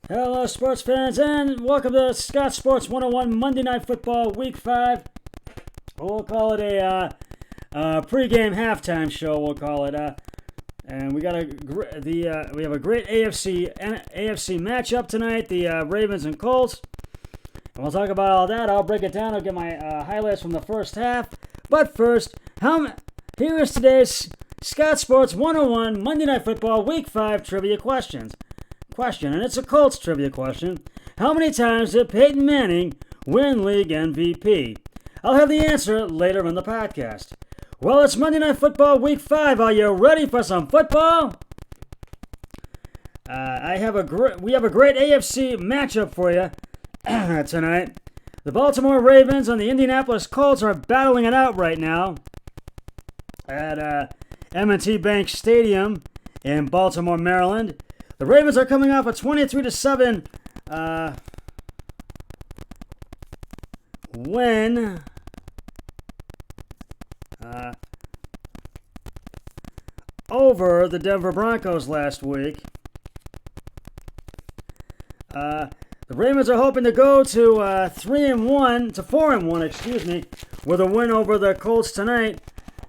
Hello, sports fans, and welcome to Scott Sports 101 Monday Night Football Week 5. We'll call it a pregame halftime show. We'll call it. And we got we have a great AFC matchup tonight. The Ravens and Colts. And we'll talk about all that. I'll break it down. I'll get my highlights from the first half. But first, here is today's Scott Sports 101 Monday Night Football Week 5 trivia question, and it's a Colts trivia question. How many times did Peyton Manning win league MVP? I'll have the answer later in the podcast. Well, it's Monday Night Football Week 5. Are you ready for some football? We have a great AFC matchup for you tonight. The Baltimore Ravens and the Indianapolis Colts are battling it out right now at M&T Bank Stadium in Baltimore, Maryland. The Ravens are coming off a 23-7 win over the Denver Broncos last week. The Ravens are hoping to go to 4-1, with a win over the Colts tonight.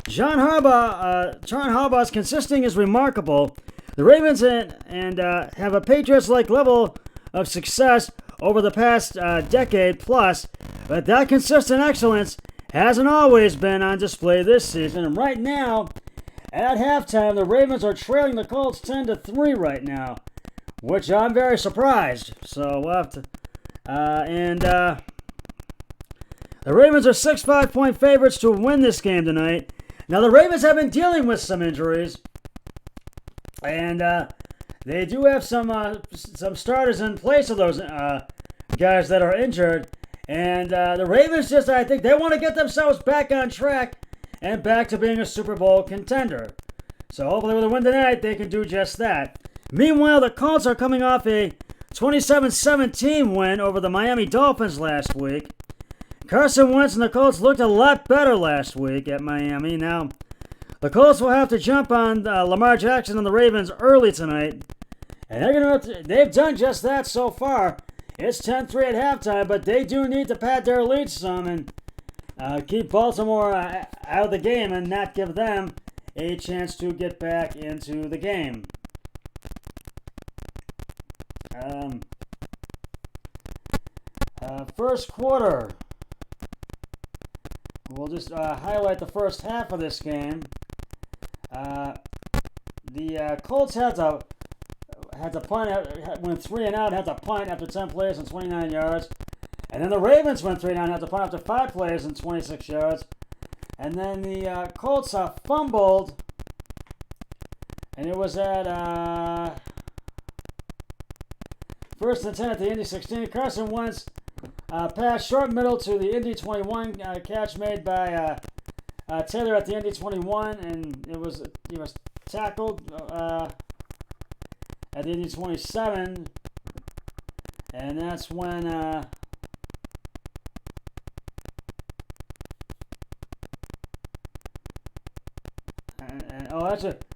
John Harbaugh's consistency is remarkable. The Ravens have a Patriots-like level of success over the past decade plus, but that consistent excellence hasn't always been on display this season. And right now, at halftime, the Ravens are trailing the Colts 10-3 right now, which I'm very surprised. So we'll have to, the Ravens are 6 5-point favorites to win this game tonight. Now the Ravens have been dealing with some injuries. And they do have some starters in place of those guys that are injured. And the Ravens I think they want to get themselves back on track and back to being a Super Bowl contender. So hopefully with a win tonight, they can do just that. Meanwhile, the Colts are coming off a 27-17 win over the Miami Dolphins last week. Carson Wentz and the Colts looked a lot better last week at Miami. Now, the Colts will have to jump on Lamar Jackson and the Ravens early tonight. And they've done just that so far. It's 10-3 at halftime, but they do need to pad their lead some and keep Baltimore out of the game and not give them a chance to get back into the game. First quarter. We'll just highlight the first half of this game. The Colts had to punt, went 3 and out, had to punt after 10 plays and 29 yards. And then the Ravens went 3 and out, had to punt after 5 plays and 26 yards. And then the Colts fumbled, and it was at first and 10 at the Indy 16. Carson Wentz pass short middle to the Indy 21, catch made by Taylor at the Indy 21, and he was tackled at the Indy 27, and that's when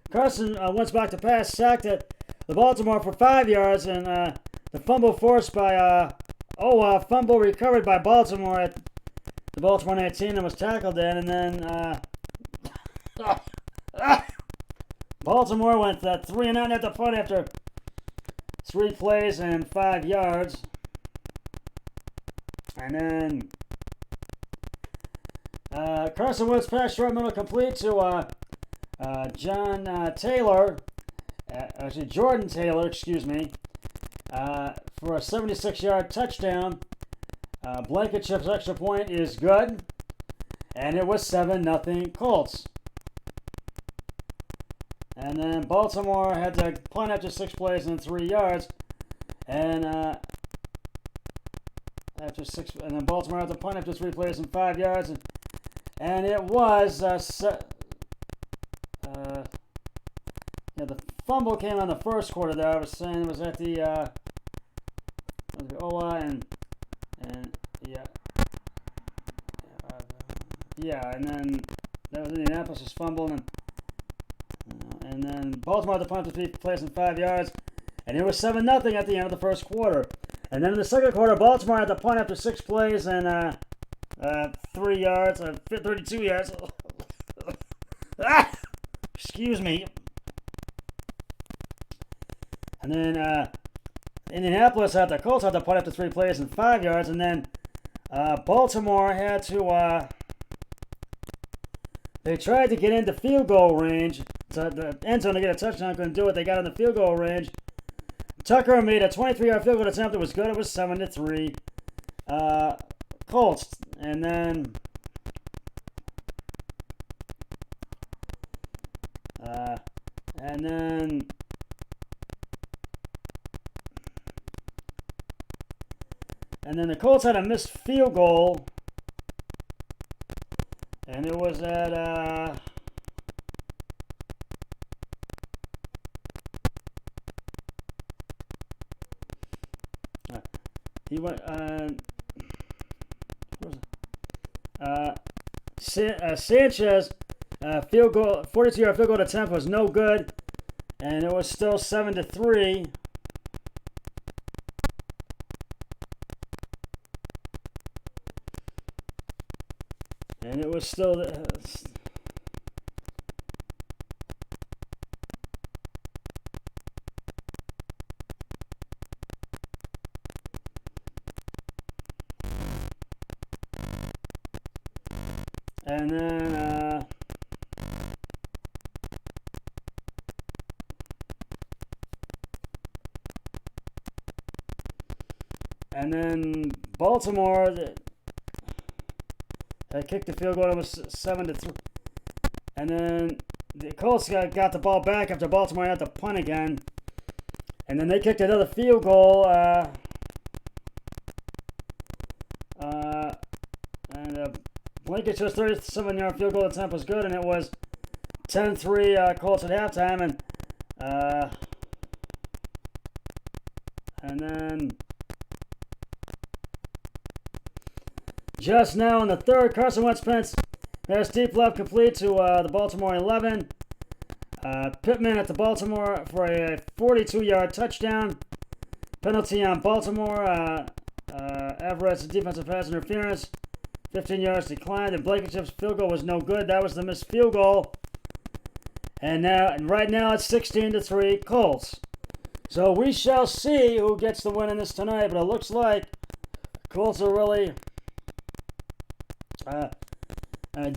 Carson Wentz back to pass, sacked at the Baltimore for 5 yards, and the fumble forced by fumble recovered by Baltimore at the Baltimore 19 and was tackled in, and then Baltimore went 3 and out at the punt after 3 plays and 5 yards. And then Carson Wentz pass short middle complete to Jordan Taylor, for a 76-yard touchdown. Blankenship's extra point is good, and it was 7-0 Colts. And then Baltimore had to punt after 6 plays and 3 yards, and then Baltimore had to punt after 3 plays and 5 yards, and it was the fumble came on the first quarter there. I was saying it was at the and then that was Indianapolis' fumble, and then Baltimore had to punt after 3 plays and 5 yards, And it was 7-0 at the end of the first quarter. And then in the second quarter, Baltimore had the punt after 6 plays and 3 yards, 32 yards. Excuse me. And then Indianapolis had the Colts had the punt after 3 plays and 5 yards. And then Baltimore had to... they tried to get into field goal range. To the end zone to get a touchdown. Couldn't do it. They got in the field goal range. Tucker made a 23-yard field goal attempt. It was good. It was 7-3. Colts. And then... And then the Colts had a missed field goal. And it was at... he went... Sanchez field goal, 42-yard field goal attempt was no good, and it was still 7-3. And it was still and then Baltimore they kicked the field goal. It was 7-3, and then the Colts got the ball back after Baltimore had to punt again, and then they kicked another field goal. Blankenship's 37-yard field goal attempt was good, and it was 10-3 Colts at halftime, and then just now in the third, Carson Wentz has deep left complete to the Baltimore 11. Pittman at the Baltimore for a 42-yard touchdown. Penalty on Baltimore. Everett's defensive pass interference. 15 yards declined, and Blankenship's field goal was no good. That was the missed field goal. And right now it's 16-3 Colts. So we shall see who gets the win in this tonight, but it looks like Colts are really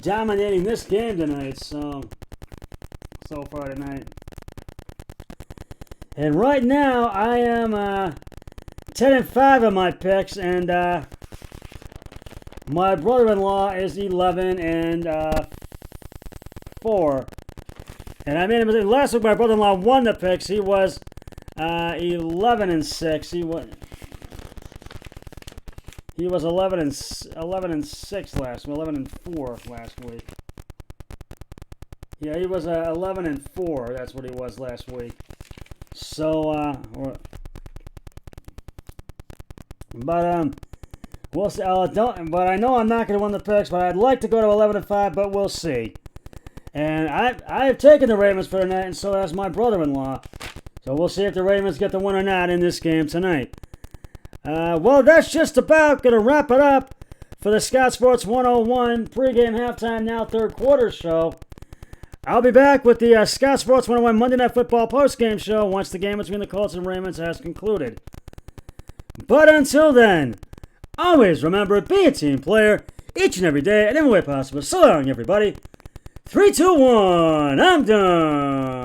dominating this game tonight. So far tonight. And right now I am 10-5 on my picks, and my brother-in-law is 11-4. And I mean, last week my brother-in-law won the picks. He was 11-6. He was 11-6 last week. 11-4 last week. Yeah, he was 11-4. That's what he was last week. So, we'll see. But I know I'm not going to win the picks. But I'd like to go to 11-5. But we'll see. And I've taken the Ravens for tonight, and so has my brother-in-law. So we'll see if the Ravens get the win or not in this game tonight. Well, that's just about going to wrap it up for the Scott Sports 101 pregame, halftime, now third quarter show. I'll be back with the Scott Sports 101 Monday Night Football postgame show once the game between the Colts and Ravens has concluded. But until then, always remember, be a team player each and every day and every way possible. So long, everybody. 3, 2, 1, I'm done.